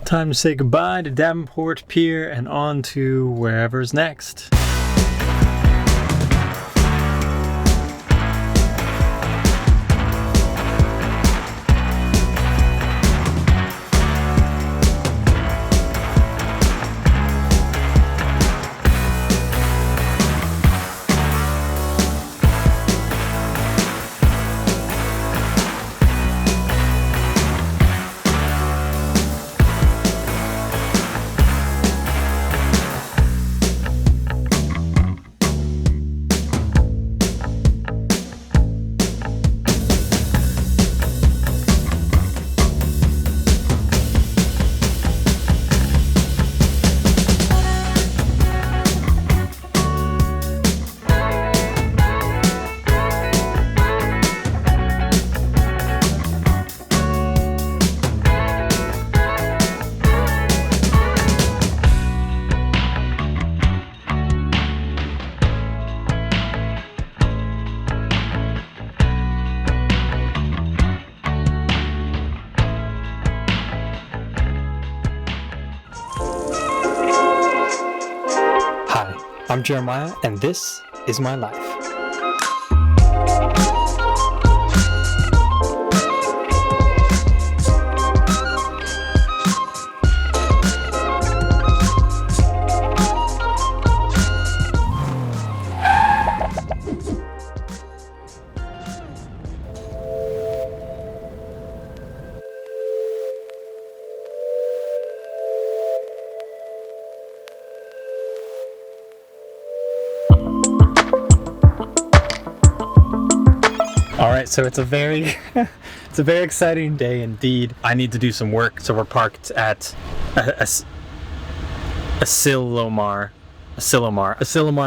Time to say goodbye to Davenport Pier and on to wherever's next. I'm Jeremiah, and this is my life. Alright, so it's a very exciting day indeed. I need to do some work, so we're parked at Asilomar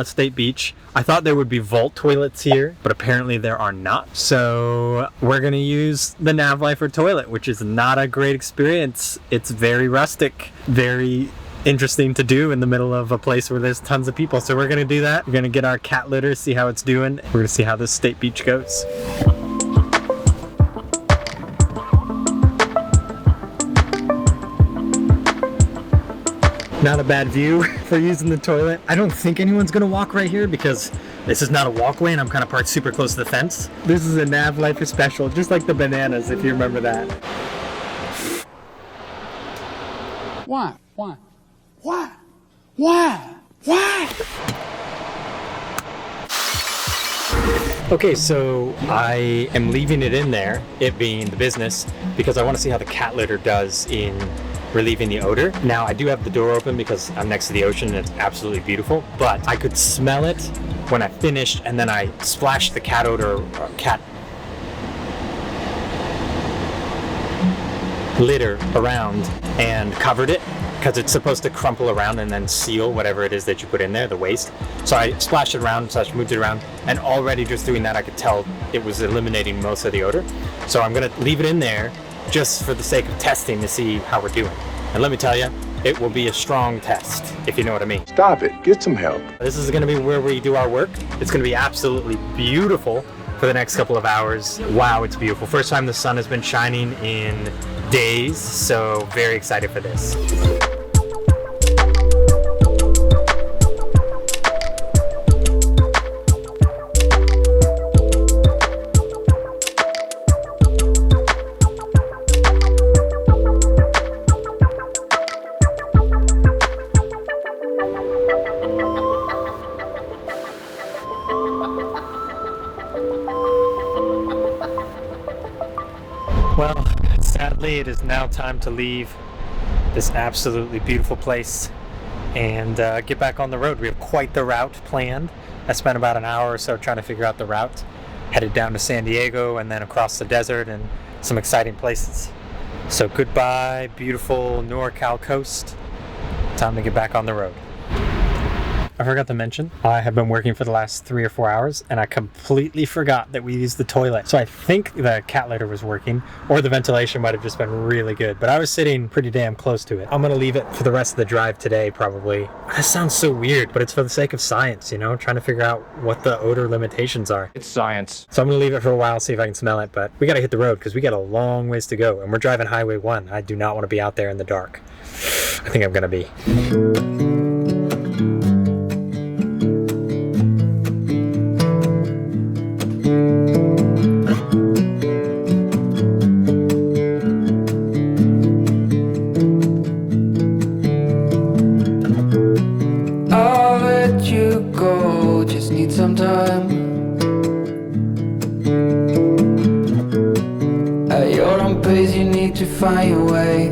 State Beach. I thought there would be vault toilets here, but apparently there are not. So we're gonna use the Nav Lifer toilet, which is not a great experience. It's very rustic, very interesting to do in the middle of a place where there's tons of people. So we're gonna do that. We're gonna get our cat litter, see how it's doing. We're gonna see how this state beach goes. Not a bad view for using the toilet. I don't think anyone's gonna walk right here because this is not a walkway and I'm kind of parked super close to the fence. This is a Nav Lifer special, just like the bananas, if you remember that. Why? Okay, so I am leaving it in there, it being the business, because I want to see how the cat litter does in relieving the odor. Now, I do have the door open because I'm next to the ocean and it's absolutely beautiful, but I could smell it when I finished, and then I splashed the cat litter around and covered it, because it's supposed to crumple around and then seal whatever it is that you put in there, the waste. So I splashed it around, moved it around, and already just doing that I could tell it was eliminating most of the odor. So I'm gonna leave it in there just for the sake of testing to see how we're doing. And let me tell you, it will be a strong test, if you know what I mean. Stop it, get some help. This is gonna be where we do our work. It's gonna be absolutely beautiful for the next couple of hours. Wow, it's beautiful. First time the sun has been shining in days, so very excited for this. Well, sadly, it is now time to leave this absolutely beautiful place and get back on the road. We have quite the route planned. I spent about an hour or so trying to figure out the route. Headed down to San Diego and then across the desert and some exciting places. So goodbye, beautiful NorCal coast. Time to get back on the road. I forgot to mention, I have been working for the last 3 or 4 hours, and I completely forgot that we used the toilet. So I think the cat litter was working, or the ventilation might have just been really good, but I was sitting pretty damn close to it. I'm gonna leave it for the rest of the drive today, probably. That sounds so weird, but it's for the sake of science, you know, trying to figure out what the odor limitations are. It's science. So I'm gonna leave it for a while, see if I can smell it, but we gotta hit the road because we got a long ways to go, and we're driving Highway 1. I do not want to be out there in the dark. I think I'm gonna be. I'll let you go, just need some time. At your own pace, you need to find your way.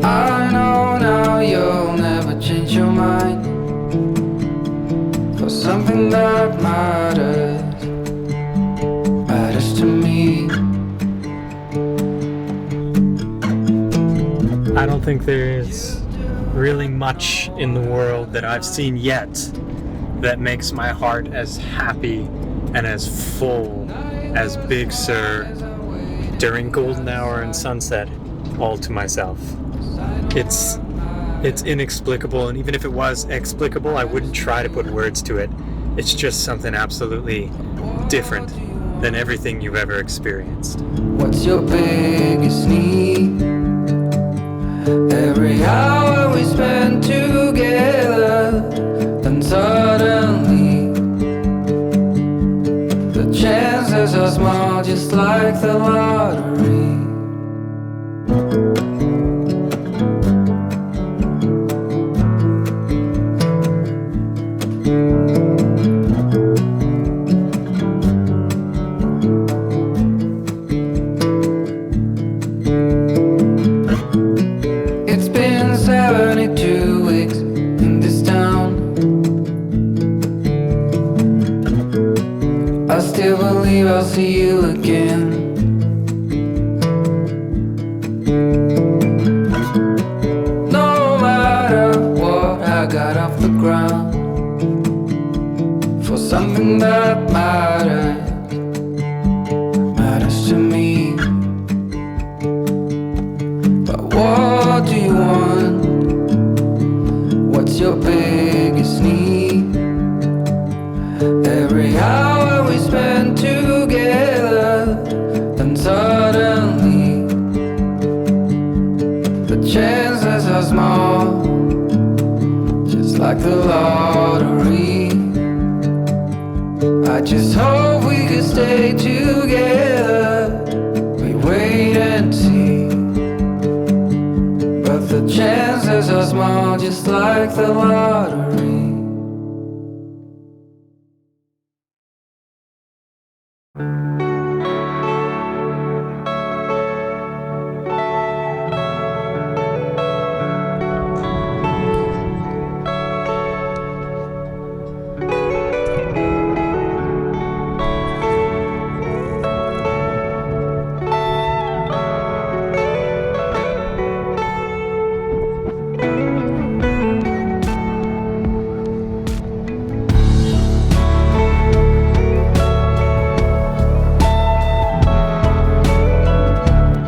I know now you'll never change your mind for something that matters to me. I don't think there's really much in the world that I've seen yet that makes my heart as happy and as full as Big Sur during golden hour and sunset all to myself. It's inexplicable, and even if it was explicable, I wouldn't try to put words to it. It's just something absolutely different than everything you've ever experienced. What's your biggest need? Every hour we spend together, then suddenly the chances are small, just like the lottery. It's been 72 weeks in this town. I still believe I'll see you again. No matter what, I got off the ground for something that matters to me. But what do you want? What's your biggest need? Every hour we spend together, then suddenly the chances are small, just like the lottery. I just hope we could stay together. We wait and see, but the chances are small, just like the lottery.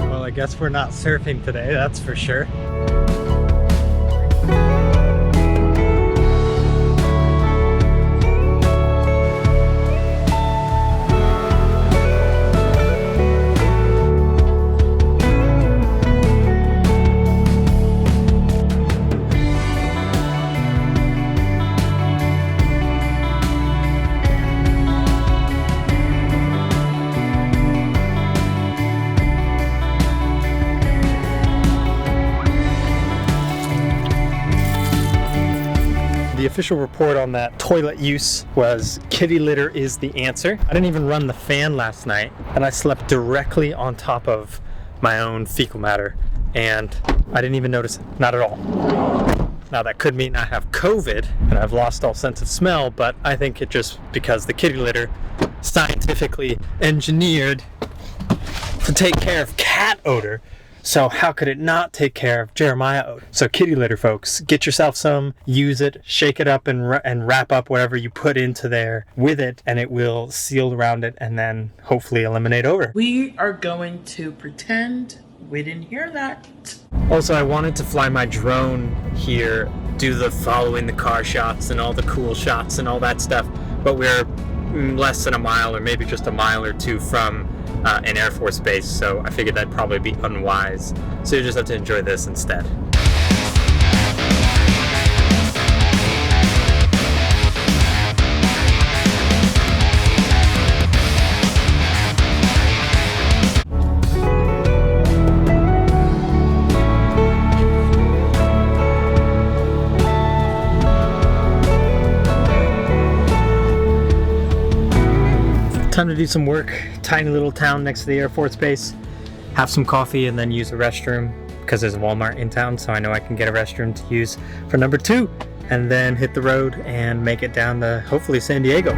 Well, I guess we're not surfing today, that's for sure. The official report on that toilet use was kitty litter is the answer. I didn't even run the fan last night, and I slept directly on top of my own fecal matter, and I didn't even notice it, not at all. Now that could mean I have COVID and I've lost all sense of smell, but I think it just because the kitty litter scientifically engineered to take care of cat odor So how could it not take care of Jeremiah odor? So kitty litter, folks, get yourself some, use it, shake it up and wrap up whatever you put into there with it, and it will seal around it and then hopefully eliminate odor. We are going to pretend we didn't hear that. Also, I wanted to fly my drone here, do the following the car shots and all the cool shots and all that stuff, but we're less than a mile or maybe just a mile or two from an Air Force base, so I figured that'd probably be unwise. So you just have to enjoy this instead. Time to do some work. Tiny little town next to the Air Force Base. Have some coffee and then use a restroom because there's a Walmart in town, so I know I can get a restroom to use for number 2. And then hit the road and make it down to hopefully San Diego.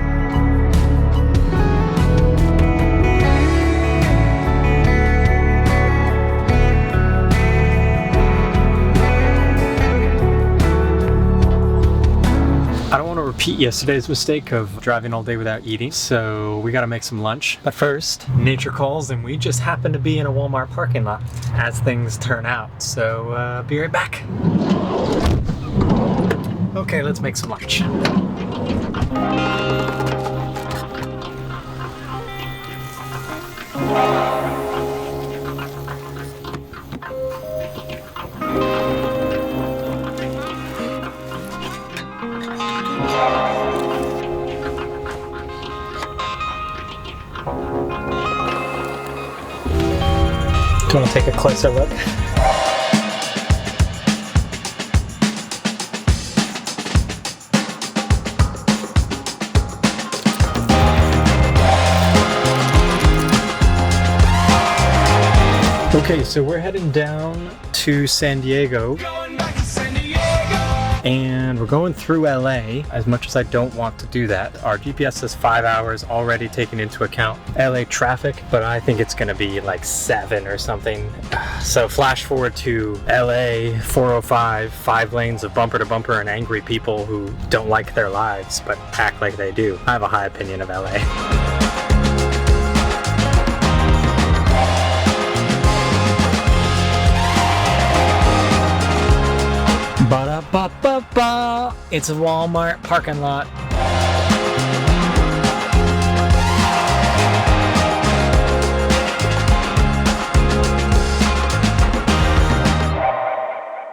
I don't want to repeat yesterday's mistake of driving all day without eating, so we gotta make some lunch. But first, nature calls, and we just happen to be in a Walmart parking lot as things turn out. So be right back. Okay, let's make some lunch. Do you want to take a closer look? Okay, so we're heading down to San Diego. And we're going through LA. As much as I don't want to do that, our GPS says 5 hours already taken into account LA traffic, but I think it's gonna be like 7 or something. So flash forward to LA 405, 5 lanes of bumper to bumper and angry people who don't like their lives but act like they do. I have a high opinion of LA. Ba-da-ba-ba-ba. It's a Walmart parking lot.